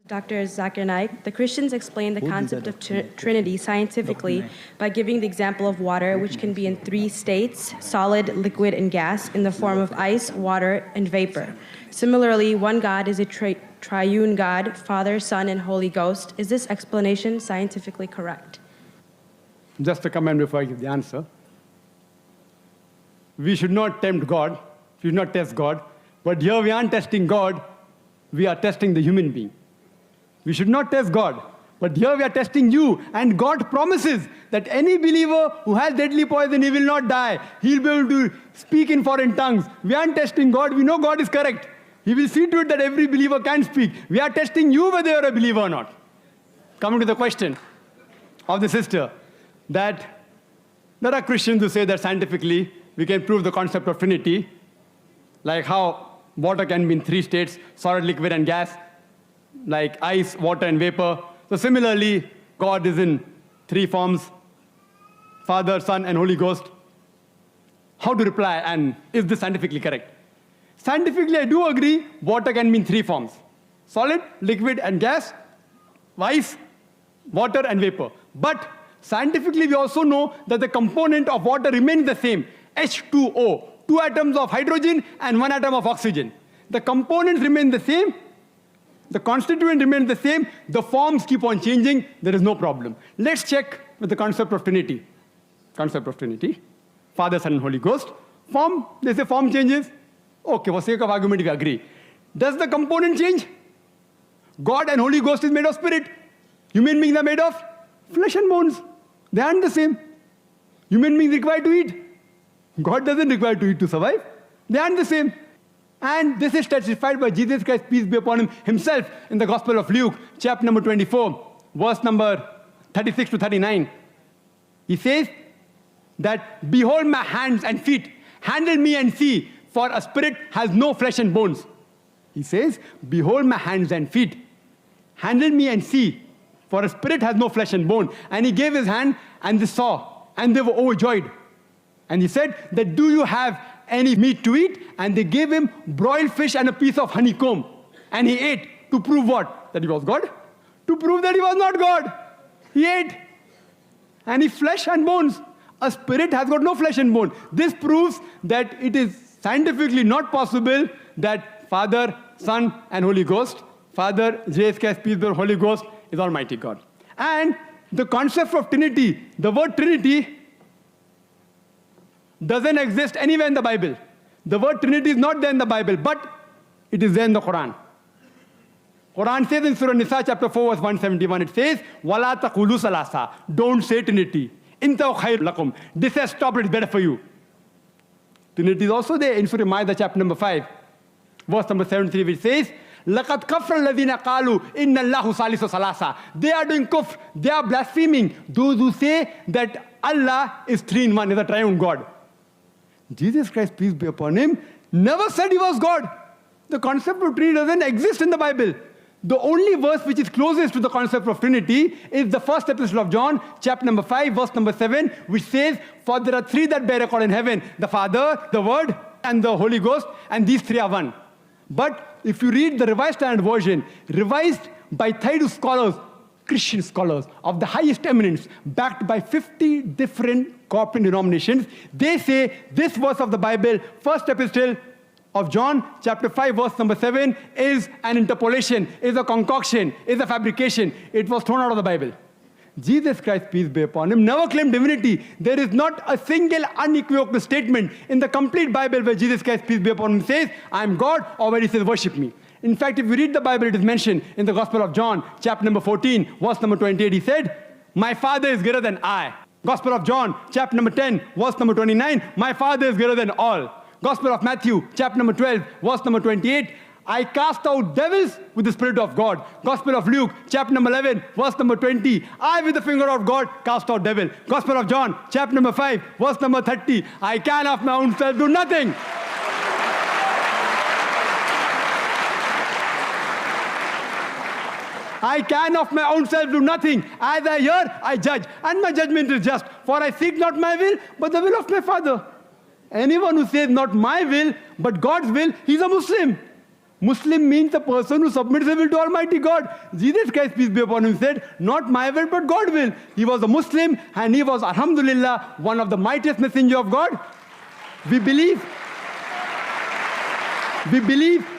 Dr. Zakir Naik, the Christians explain the concept of Trinity scientifically by giving the example of water, which can be in three states, solid, liquid, and gas, in the form of ice, water, and vapor. Similarly, one God is a triune God, Father, Son, and Holy Ghost. Is this explanation scientifically correct? Just a comment before I give the answer. We should not tempt God, we should not test God, but here we aren't testing God, we are testing the human being. We should not test God, but here we are testing you, and God promises that any believer who has deadly poison, he will not die. He'll be able to speak in foreign tongues. We aren't testing God, we know God is correct. He will see to it that every believer can speak. We are testing you whether you're a believer or not. Coming to the question of the sister, that there are Christians who say that scientifically we can prove the concept of Trinity, like how water can be in three states, solid, liquid, and gas, like ice, water, and vapor. So similarly, God is in three forms, Father, Son, and Holy Ghost. How to reply, and is this scientifically correct? Scientifically, I do agree, water can be in three forms, solid, liquid, and gas, ice, water, and vapor. But scientifically, we also know that the component of water remains the same, H2O, 2 atoms of hydrogen and 1 atom of oxygen. The components remain the same, the constituent remains the same, the forms keep on changing, there is no problem. Let's check with the concept of Trinity. Concept of Trinity, Father, Son, and Holy Ghost. Form, they say form changes. Okay, for sake of argument, we agree. Does the component change? God and Holy Ghost is made of spirit. Human beings are made of flesh and bones. They aren't the same. Human beings require to eat. God doesn't require to eat to survive. They aren't the same. And this is testified by Jesus Christ, peace be upon him, himself in the Gospel of Luke, chapter number 24, verse number 36 to 39. He says that, behold my hands and feet, handle me and see, for a spirit has no flesh and bones. He says, behold my hands and feet, handle me and see, for a spirit has no flesh and bone. And he gave his hand, and they saw, and they were overjoyed. And he said that, do you have any meat to eat? And they gave him broiled fish and a piece of honeycomb. And he ate to prove what? That he was God? To prove that he was not God. He ate. And he flesh and bones. A spirit has got no flesh and bone. This proves that it is scientifically not possible that Father, Son, and Holy Ghost, Father, Jesus Christ, peace be, Holy Ghost, is Almighty God. And the concept of Trinity, the word Trinity, doesn't exist anywhere in the Bible. The word Trinity is not there in the Bible, but it is there in the Quran. Quran says in Surah Nisa, chapter 4, verse 171, it says, وَلَا تَقُولُوا ثَلَاثَةً. Don't say Trinity. إِنْتَوْ خَيْرٌ لَكُمْ. This has stopped, it's better for you. Trinity is also there in Surah Ma'idah, chapter number 5, verse number 73, which says, لَقَدْ كَفْرَ الَّذِينَ قَالُوا إِنَّ اللَّهُ ثَالِثُ ثَلَاثَةٍ. They are doing kufr, they are blaspheming, those who say that Allah is three in one, is a triune God. Jesus Christ, peace be upon him, never said he was God. The concept of Trinity doesn't exist in the Bible. The only verse which is closest to the concept of Trinity is the first epistle of John, chapter number 5, verse number 7, which says, for there are three that bear record in heaven, the Father, the Word, and the Holy Ghost, and these three are one. But if you read the Revised Standard Version, revised by Thaidu scholars, Christian scholars of the highest eminence, backed by 50 different corporate denominations, they say this verse of the Bible, first epistle of John, chapter 5, verse number 7, is an interpolation, is a concoction, is a fabrication. It was thrown out of the Bible. Jesus Christ, peace be upon him, never claimed divinity. There is not a single unequivocal statement in the complete Bible where Jesus Christ, peace be upon him, says, I am God, or where he says, worship me. In fact, if you read the Bible, it is mentioned in the Gospel of John, chapter number 14, verse number 28, he said, my Father is greater than I. Gospel of John, chapter number 10, verse number 29, my Father is greater than all. Gospel of Matthew, chapter number 12, verse number 28, I cast out devils with the Spirit of God. Gospel of Luke, chapter number 11, verse number 20, I with the finger of God cast out devil. Gospel of John, chapter number 5, verse number 30, I can of my own self do nothing. I can of my own self do nothing. As I hear, I judge. And my judgment is just. For I seek not my will, but the will of my Father. Anyone who says not my will, but God's will, he's a Muslim. Muslim means a person who submits his will to Almighty God. Jesus Christ, peace be upon him, said, not my will, but God's will. He was a Muslim, and he was, alhamdulillah, one of the mightiest messengers of God. We believe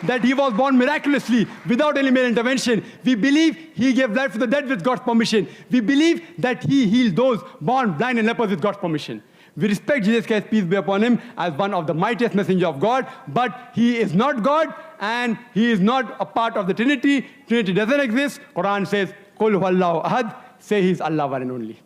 that he was born miraculously, without any male intervention. We believe he gave life to the dead with God's permission. We believe that he healed those born blind and lepers with God's permission. We respect Jesus Christ, peace be upon him, as one of the mightiest messengers of God, but he is not God, and he is not a part of the Trinity. Trinity doesn't exist. Quran says, Qul huwallahu ahad, say he is Allah one and only.